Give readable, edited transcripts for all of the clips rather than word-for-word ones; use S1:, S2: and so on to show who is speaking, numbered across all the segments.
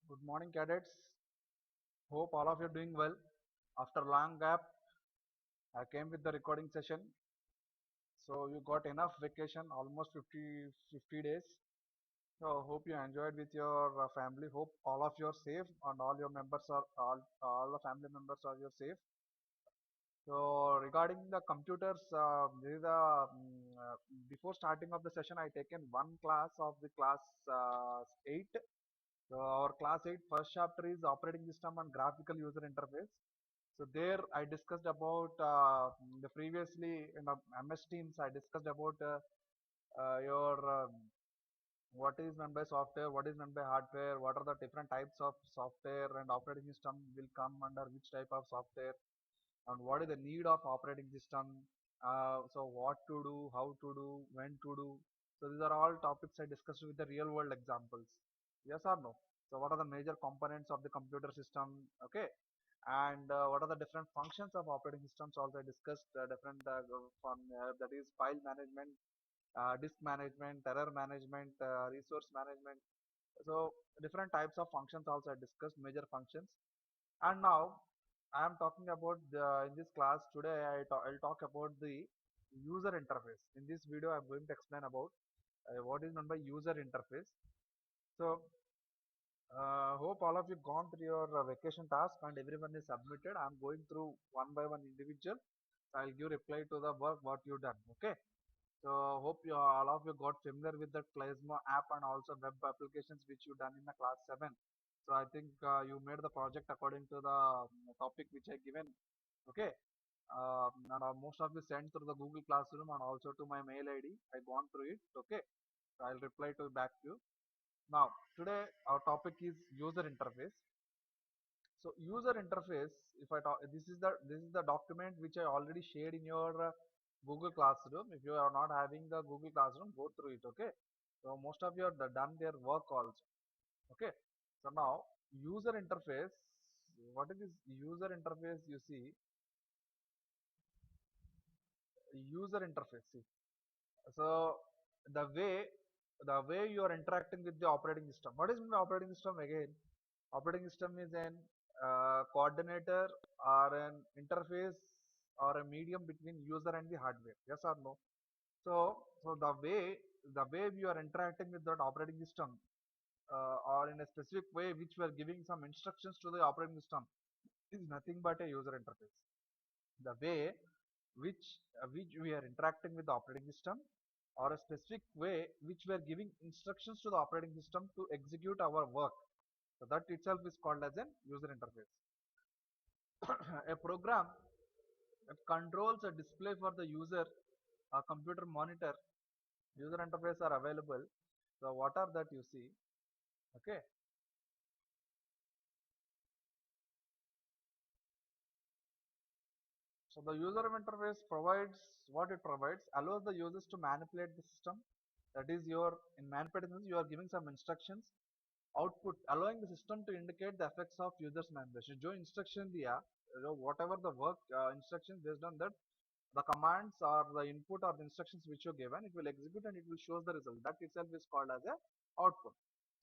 S1: Good morning, cadets. Hope all of you are doing well. After long gap, I came with the recording session. So you got enough vacation, almost 50 days. So hope you enjoyed with your family. Hope all of you are safe and all your members are all the family members are you safe. So regarding the computers, this is before starting of the session, I taken one class of the class 8. So our class 8 first chapter is operating system and graphical user interface. So there I discussed about the previously in MS Teams I discussed about your what is meant by software, what is meant by hardware, what are the different types of software and operating system will come under which type of software and what is the need of operating system. So what to do, how to do, when to do. So these are all topics I discussed with the real world examples. Yes or no? So what are the major components of the computer system? Okay, and what are the different functions of operating systems also I discussed different that is file management, disk management, error management, resource management. So different types of functions also I discussed, major functions. And now I am talking about in this class today I'll talk about the user interface. In this video I am going to explain about what is meant by user interface. So hope all of you gone through your vacation task and everyone is submitted. I'm going through one by one individual. I'll give reply to the work what you done. Okay. So hope you all of you got familiar with the Plasma app and also web applications which you done in the class 7. So I think you made the project according to the topic which I given. Okay. And most of you sent through the Google Classroom and also to my mail ID. I gone through it. Okay. So I'll reply to back to you. Now, today our topic is user interface. So user interface, if I talk, this is the document which I already shared in your Google Classroom. If you are not having the Google Classroom, go through it. Okay. So most of you have done their work also. Okay. So now user interface. What is this user interface? You see, user interface. See. So the way the way you are interacting with the operating system. What is the operating system again? Operating system is an coordinator or an interface or a medium between user and the hardware. Yes or no? So the way we are interacting with that operating system or in a specific way which we are giving some instructions to the operating system is nothing but a user interface. The way which we are interacting with the operating system or a specific way which we are giving instructions to the operating system to execute our work. So that itself is called as an user interface. A program that controls a display for the user, a computer monitor, user interface are available. So what are that you see? Okay. So the user interface provides what it provides, allows the users to manipulate the system. That is your in manipulating you are giving some instructions. Output allowing the system to indicate the effects of users manipulation. जो instruction दिया, whatever the work instructions based on that, the commands or the input or the instructions which you given, it will execute and it will show the result. That itself is called as a output.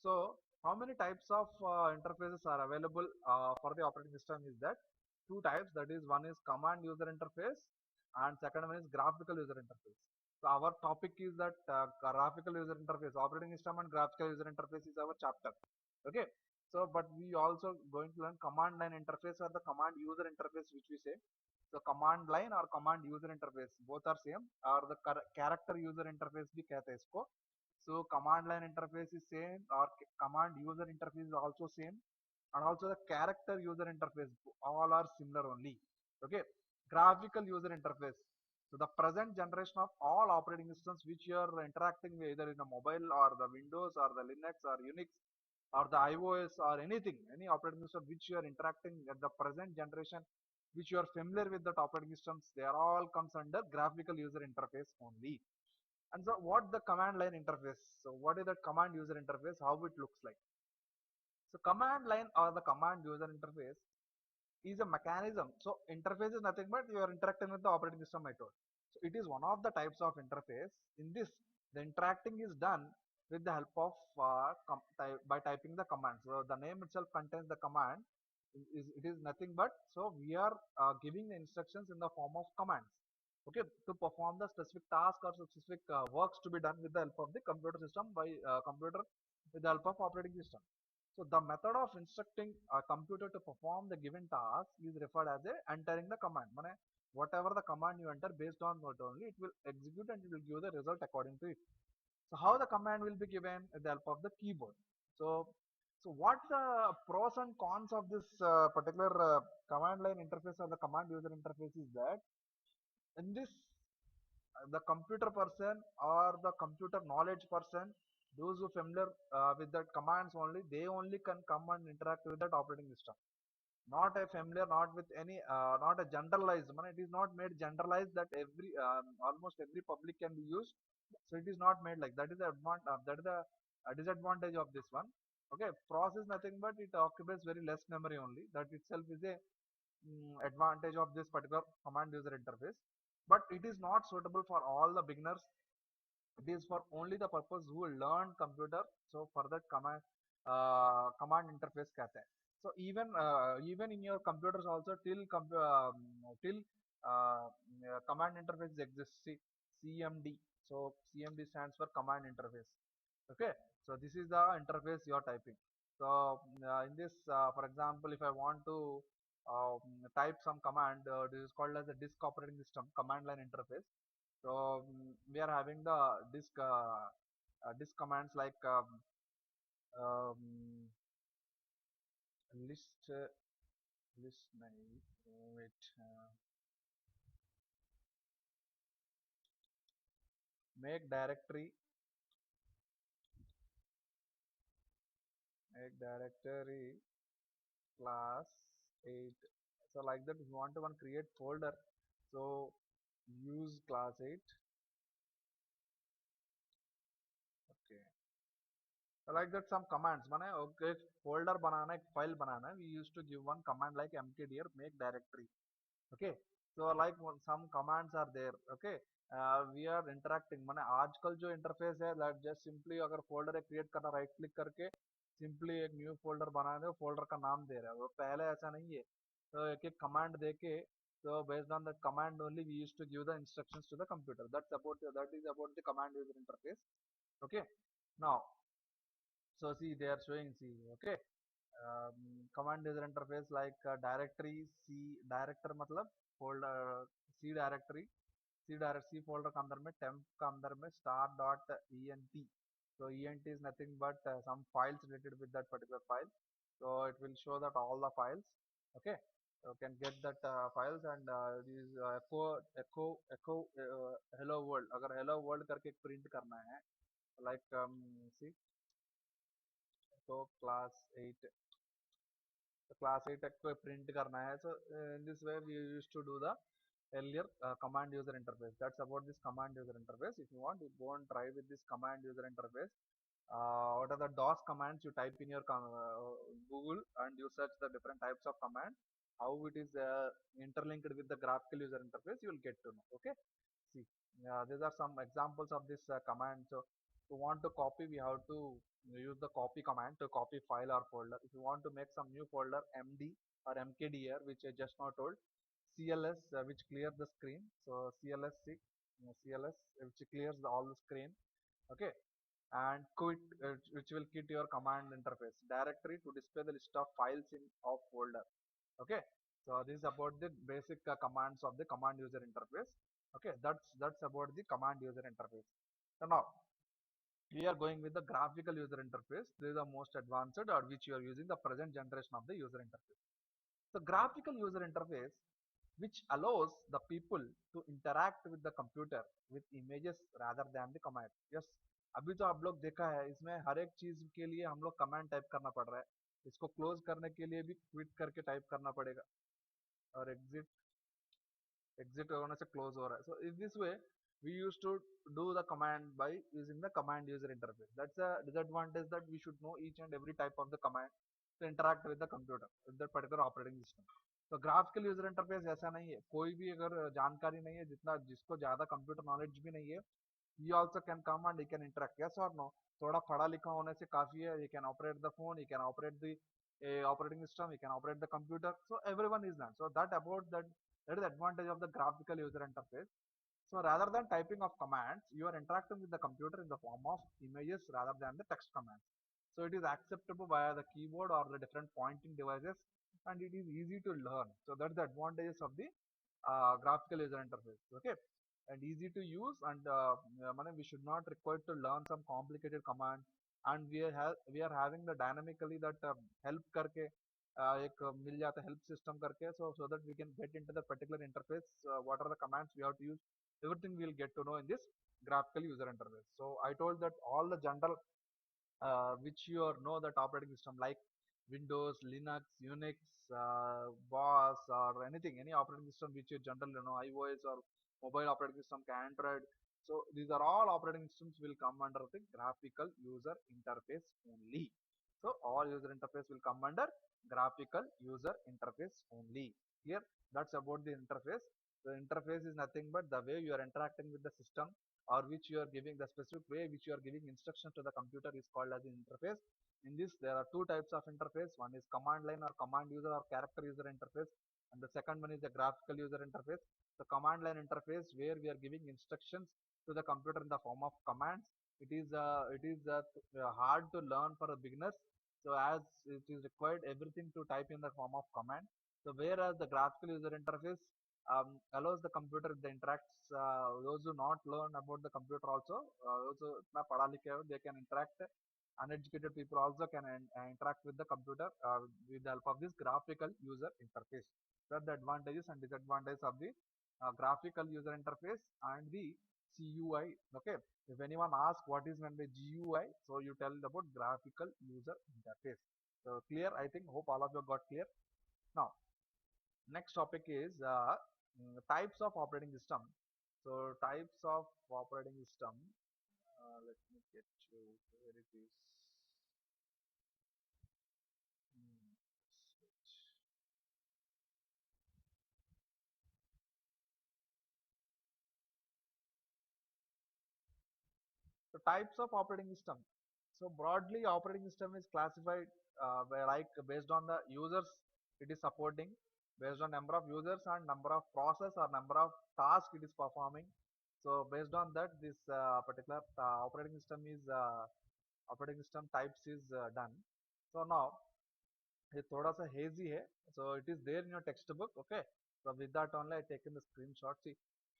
S1: So how many types of interfaces are available for the operating system is that two types. That is one is command user interface and second one is graphical user interface. So our topic is that graphical user interface, operating system and graphical user interface is our chapter. Okay. So but we also going to learn command line interface or the command user interface which we say. So command line or command user interface both are same or the character user interface भी कहते हैं इसको. So command line interface is same or command user interface is also same and also the character user interface all are similar only. Okay. Graphical user interface. So the present generation of all operating systems which you are interacting with either in a mobile or the Windows or the Linux or Unix or the iOS or anything, any operating system which you are interacting at the present generation, which you are familiar with that operating systems, they are all comes under graphical user interface only. And so what the command line interface? So what is the command user interface? How it looks like? So command line or the command user interface is a mechanism. So interface is nothing but you are interacting with the operating system I told. So it is one of the types of interface. In this, the interacting is done with the help of by typing the command. So the name itself contains the command. It is nothing but, so we are giving the instructions in the form of commands. Okay, to perform the specific task or specific works to be done with the help of the computer system by computer with the help of operating system. So the method of instructing a computer to perform the given task is referred as a entering the command. Mane, whatever the command you enter, based on that only it will execute and it will give the result according to it. So how the command will be given with the help of the keyboard. So, so what the pros and cons of this particular command line interface or the command user interface is that in this the computer person or the computer knowledge person, those who familiar with the commands only, they only can come and interact with that operating system. Not a familiar, not with any, not a generalized one. It is not made generalized that every almost every public can be used. So it is not made like that. Is the that is the disadvantage of this one. Okay, pros is nothing but it occupies very less memory only. That itself is a advantage of this particular command user interface. But it is not suitable for all the beginners. It is for only the purpose who learn computer. So for that command interface कहते हैं. So even in your computers also till command interface exists. See, CMD. So CMD stands for command interface. Okay, so this is the interface you are typing. So in this, for example, if I want to type some command, this is called as a disk operating system command line interface. So we are having the disk commands like um, list list nahi, wait make directory class 8. So like that, if you want to one create folder, so use class 8. Okay, so like that some commands माने okay, folder बनाना, एक file banana, we used to give one command like mkdir make directory. Okay, so like some commands are there. Okay, we are interacting माने आजकल जो interface है that just simply अगर folder create करना right click करके simply एक new folder बना दो, folder का नाम दे रहा है. वो पहले ऐसा नहीं है. तो एक एक command देके, so based on that command only we used to give the instructions to the computer. That is about the command user interface. Okay, now so see they are showing, see, okay, command user interface like directory c director मतलब folder c directory c folder के अंदर में temp के अंदर में star dot ent. So ent is nothing but some files related with that particular file. So it will show that all the files. Okay, you can get that files and these echo hello world. अगर hello world करके print करना है like see, so class 8, the class 8 को print करना है. So in this way we used to do the earlier command user interface. That's about this command user interface. If you want, you go and try with this command user interface. What are the DOS commands you type in your Google and you search the different types of command, how it is interlinked with the graphical user interface, you will get to know. Okay, see, these are some examples of this command. So if you want to copy, we have to use the copy command to copy file or folder. If you want to make some new folder, MD or mkdir, which I just now told, CLS, which clear the screen. So CLS which clears all the screen. Okay, and quit, which will quit your command interface directory to display the list of files in of folder. Okay, so this is about the basic commands of the command user interface. Okay, that's about the command user interface. So now we are going with the graphical user interface. This is the most advanced or which you are using the present generation of the user interface. The graphical user interface which allows the people to interact with the computer with images rather than the command. Yes, अभी तो आप लोग देखा है इसमें हर एक चीज के लिए हम लोग कमांड टाइप करना पड़ रहा है. इसको क्लोज करने के लिए भी क्विट करके टाइप करना पड़ेगा और एग्जिट होने से क्लोज हो रहा है. So in this way we used to do the command by using the command user interface. That's a disadvantage, that we should know each and every type of the command to interact with the computer with that particular operating system. तो graphical user interface ऐसा नहीं है. कोई भी अगर जानकारी नहीं है, जितना जिसको ज्यादा कंप्यूटर नॉलेज भी नहीं है, he also can come and he can interact. Yes or no? थोड़ा पढ़ा लिखा होने से काफी है. He can operate the phone, he can operate the operating system, he can operate the computer. So everyone is done. So that is the advantage of the graphical user interface. So rather than typing of commands, you are interacting with the computer in the form of images rather than the text commands. So it is acceptable via the keyboard or the different pointing devices, and it is easy to learn. So that's the advantages of the graphical user interface. Okay, and easy to use, and we should not require to learn some complicated command, and we are having the dynamically that help करके एक मिल जाता है help system करके, so that we can get into the particular interface, what are the commands we have to use, everything we'll get to know in this graphical user interface. So I told that all the general which you know that operating system like Windows, Linux, Unix, BOS, or anything, any operating system which you generally know, iOS or mobile operating system, Android. So these are all operating systems will come under the graphical user interface only. So all user interface will come under graphical user interface only. Here, that's about the interface. The interface is nothing but the way you are interacting with the system, or which you are giving the specific way which you are giving instructions to the computer is called as an interface. In this, there are two types of interface. One is command line or command user or character user interface, and the second one is the graphical user interface. The command line interface where we are giving instructions to the computer in the form of commands. It is hard to learn for the beginners. So as it is required everything to type in the form of command. So whereas the graphical user interface allows the computer the interacts, those who not learn about the computer also, those who इतना पढ़ा लिखे हो, they can interact. Uneducated people also can interact with the computer with the help of this graphical user interface. That the advantages and disadvantages of the graphical user interface and the GUI. Okay, if anyone asks what is meant by GUI, so you tell about graphical user interface. So clear, I think, hope all of you got clear. Now next topic is types of operating system. So types of operating system, let me get you where it is. Hmm, switch. So types of operating system. So broadly operating system is classified by like based on the users it is supporting, based on number of users and number of process or number of tasks it is performing. So based on that, this particular operating system types is done. So now ये थोड़ा सा hazy है, so it is there in your textbook. Okay, so with that only I taken the screenshot. See,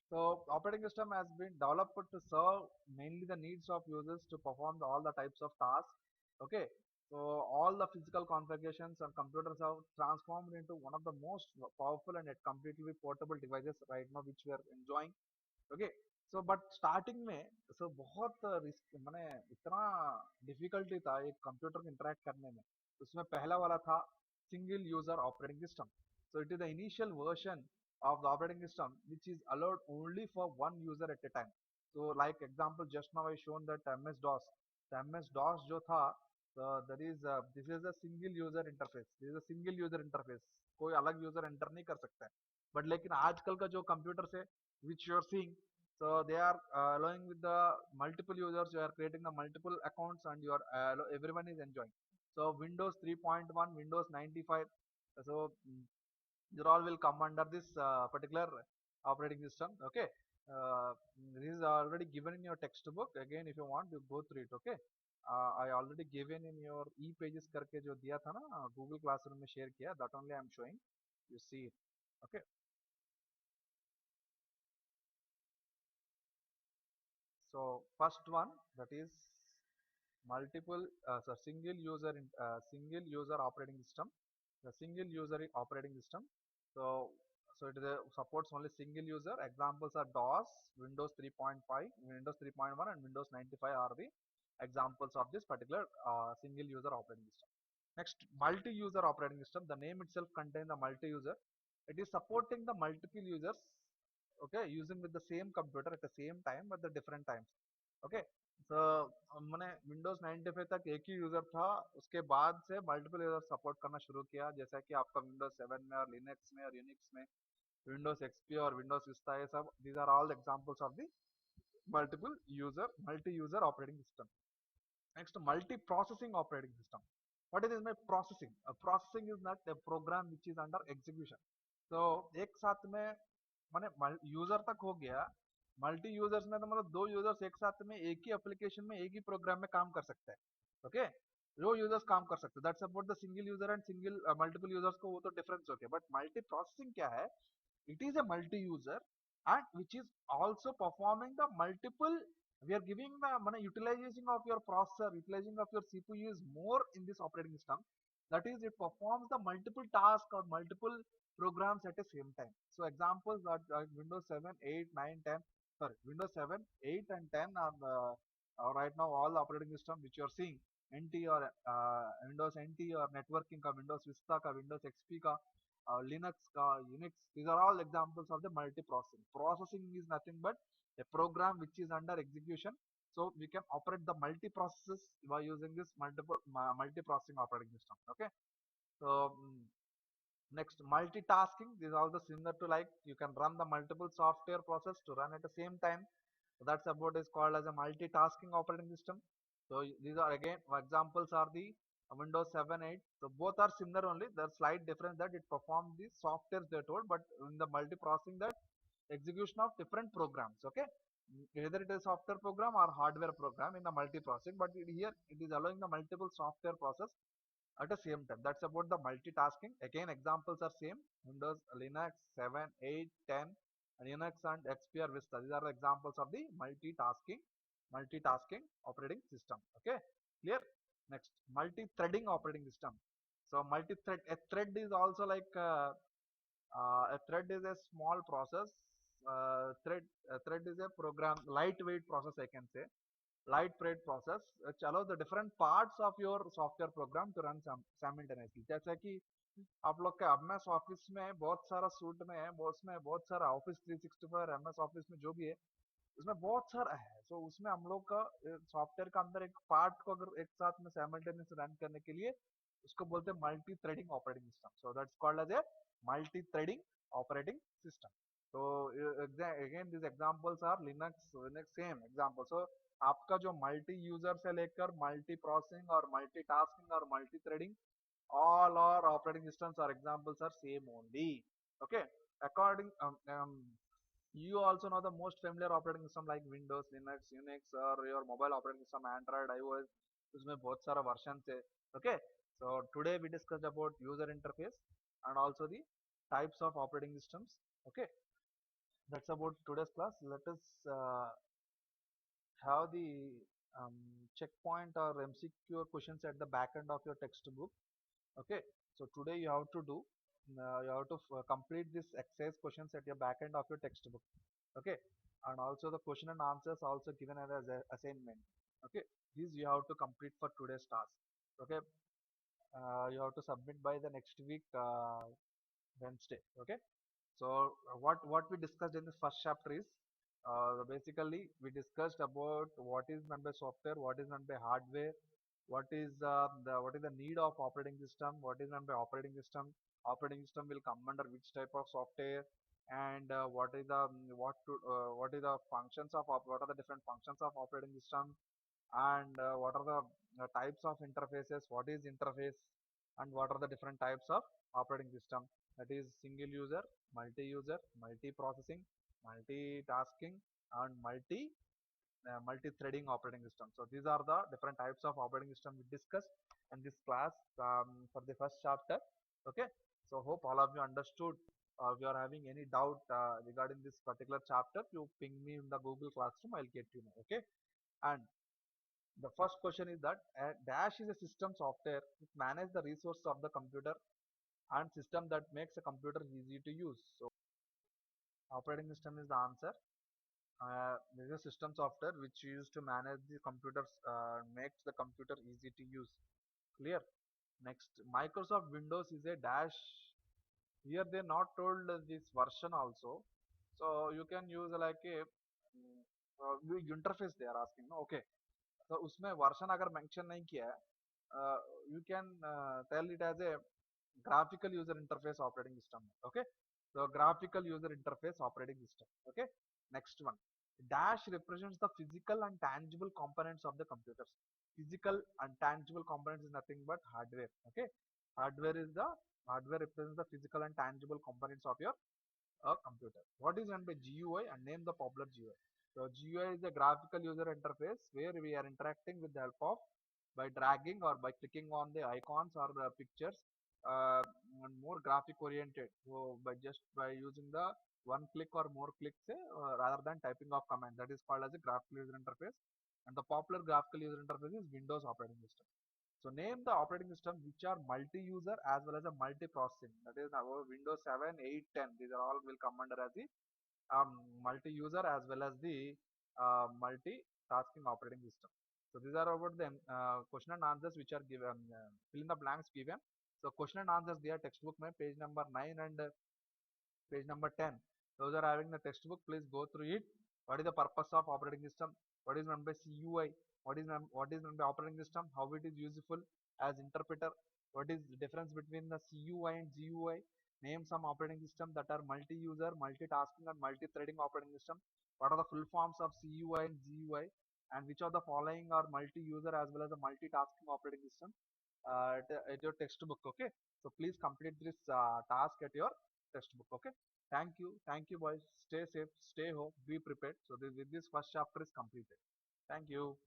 S1: so operating system has been developed to serve mainly the needs of users to perform all the types of tasks. Okay, so all the physical configurations and computers have transformed into one of the most powerful and yet completely portable devices right now which we are enjoying. Okay. So but starting में बहुत risk मैंने इतना difficulty था एक computer को interact करने में. उसमें पहला वाला था single user operating system. So it is the initial version of the operating system which is allowed only for one user at a time. So like example just now I shown that MS DOS. The MS DOS जो था, that is this is a single user interface. This is a single user interface. कोई अलग user enter नहीं कर सकता है. But लेकिन आजकल का जो कंप्यूटर है which you are seeing, so they are allowing with the multiple users, you are creating the multiple accounts and you are everyone is enjoying. So Windows 3.1, Windows 95, so these all will come under this particular operating system. Okay, this is already given in your textbook. Again if you want you go through it. Okay, I already given in your e pages करके जो दिया था ना Google Classroom में share किया, that only I am showing, you see it. Okay, so first one, that is multiple single user operating system. The single user operating system. So it is supports only single user. Examples are DOS, Windows 3.5, Windows 3.1, and Windows 95 are the examples of this particular single user operating system. Next, multi-user operating system. The name itself contains the multi-user. It is supporting the multiple users, okay, using with the same computer at the same time at the different times. Okay, so मैंने Windows 95 तक एक ही user था, उसके बाद से multiple user support करना शुरू किया, जैसा कि आपका Windows 7 में और Linux में और Unix में Windows XP और Windows Vista, ये सब these are all examples of the multi-user operating system. Next, multi-processing operating system. What is my processing? Processing is not a program which is under execution. So एक साथ में माने user तक हो गया, मल्टी यूजर्स में तो मतलब दो यूजर्स एक साथ में एक ही एप्लीकेशन में एक ही प्रोग्राम में काम कर सकते हैं. ओके, दो यूजर्स काम कर सकते हैं. That's about the single user and single multiple users को वो तो डिफरेंस हो गया. बट मल्टी प्रोसेसिंग क्या है? It is a multi-user and which is also performing the multiple. We are giving the utilization of your processor, utilization of your CPU is more in this operating system. That is, it performs the multiple tasks or multiple programs at the same time. So examples are Windows 7, 8, 9, 10. Sorry, Windows 7, 8 and 10 are right now all the operating system which you are seeing. NT or Windows NT or networking का Windows Vista का Windows XP का Linux का Unix, these are all examples of the multiprocessing. Processing is nothing but a program which is under execution. So we can operate the multi-processes by using this multi-processing operating system. Okay. So next, multitasking. This is also similar to like you can run the multiple software process to run at the same time. So that's about is called as a multitasking operating system. So these are again examples are the Windows 7, 8. So both are similar only. There's slight difference that it performs the softwares they told, but in the multiprocessing that execution of different programs. Okay, either it is software program or hardware program in the multiprocessing, but here it is allowing the multiple software process at the same time. That's about the multitasking. Again, examples are same. Windows, Linux 7, 8, 10, Linux and XP or Vista. These are the examples of the multitasking operating system. Okay, clear? Next, multi-threading operating system. So multi-thread, a thread is also like a thread is a small process. Thread is a program, lightweight process I can say. Lightweight process which allows the different parts of your software program to run simultaneously. जैसे कि आप लोग का MS office में बहुत सारा suit में है, उसमें बहुत सारा ऑफिस 365 MS ऑफिस में जो भी है उसमें बहुत सारा है. तो उसमें हम लोग का सॉफ्टवेयर का अंदर एक पार्ट को अगर एक साथ में साइमल्टेनियस रन करने के लिए उसको बोलते हैं multi threading operating system. So that's called as a multi threading operating system. तो again this examples are Linux same example. So आपका जो मल्टी यूजर से लेकर मल्टी प्रोसेसिंग और मल्टी टास्किंग और multi threading all our operating systems or examples are same only. Okay, according you also know the most familiar operating system like Windows, Linux, Unix or your mobile operating system Android, iOS. उसमें बहुत सारा version है. Okay, so today we discussed about user interface and also the types of operating systems. Okay, that's about today's class. Let us have the checkpoint or MCQ questions at the back end of your textbook. Okay, so today you have to do you have to complete this exercise questions at your back end of your textbook. Okay, and also the question and answers also given as a assignment. Okay, these you have to complete for today's task. Okay, you have to submit by the next week Wednesday. Okay, so what we discussed in this first chapter is basically we discussed about what is meant by software, what is meant by hardware, what is the need of operating system, what is meant by operating system, operating system will come under which type of software, and what is the what is the functions of what are the different functions of operating system, and what are the types of interfaces, what is interface, and what are the different types of operating system, that is single user, multi-user, multi-processing, multitasking, and multi-threading operating system. So these are the different types of operating system we discussed in this class for the first chapter. Okay, so hope all of you understood. If you are having any doubt regarding this particular chapter, you ping me in the Google Classroom, I'll get you know. Okay, and the first question is that Dash is a system software which manages the resources of the computer and system that makes a computer easy to use. So operating system is the answer. This is a system software which used to manage the computers, makes the computer easy to use. Clear? Next, Microsoft Windows is a dash. Here they not told this version also, so you can use like a interface they are asking. No? Okay, so उसमें version अगर mention नहीं किया है, you can tell it as a graphical user interface operating system. Okay, so graphical user interface operating system. Okay, next one. Dash represents the physical and tangible components of the computers. Physical and tangible components is nothing but hardware. Okay, hardware is the hardware represents the physical and tangible components of your computer. What is meant by GUI, and name the popular GUI. So GUI is a graphical user interface where we are interacting with the help of by dragging or by clicking on the icons or the pictures, uh, and more graphic oriented. So by just by using the one click or more clicks, rather than typing of command, that is called as a graphical user interface. And the popular graphical user interface is Windows operating system. So name the operating system which are multi-user as well as a multi-processing. That is our Windows 7, 8, 10. These are all will come under as the multi-user as well as the multi-tasking operating system. So these are about the question and answers which are given. Fill in the blanks given. So question and answers there textbook mein page number 9 and page number 10. Those are having the textbook. Please go through it. What is the purpose of operating system? What is meant by CUI? What is meant by operating system? How it is useful as interpreter? What is the difference between the CUI and GUI? Name some operating system that are multi-user, multitasking, and multi-threading operating system. What are the full forms of CUI and GUI? And which of the following are multi-user as well as a multitasking operating system? At your textbook. Okay, so please complete this task at your textbook. Okay, thank you boys, stay safe, stay home, be prepared. So this, with this first chapter is completed. Thank you.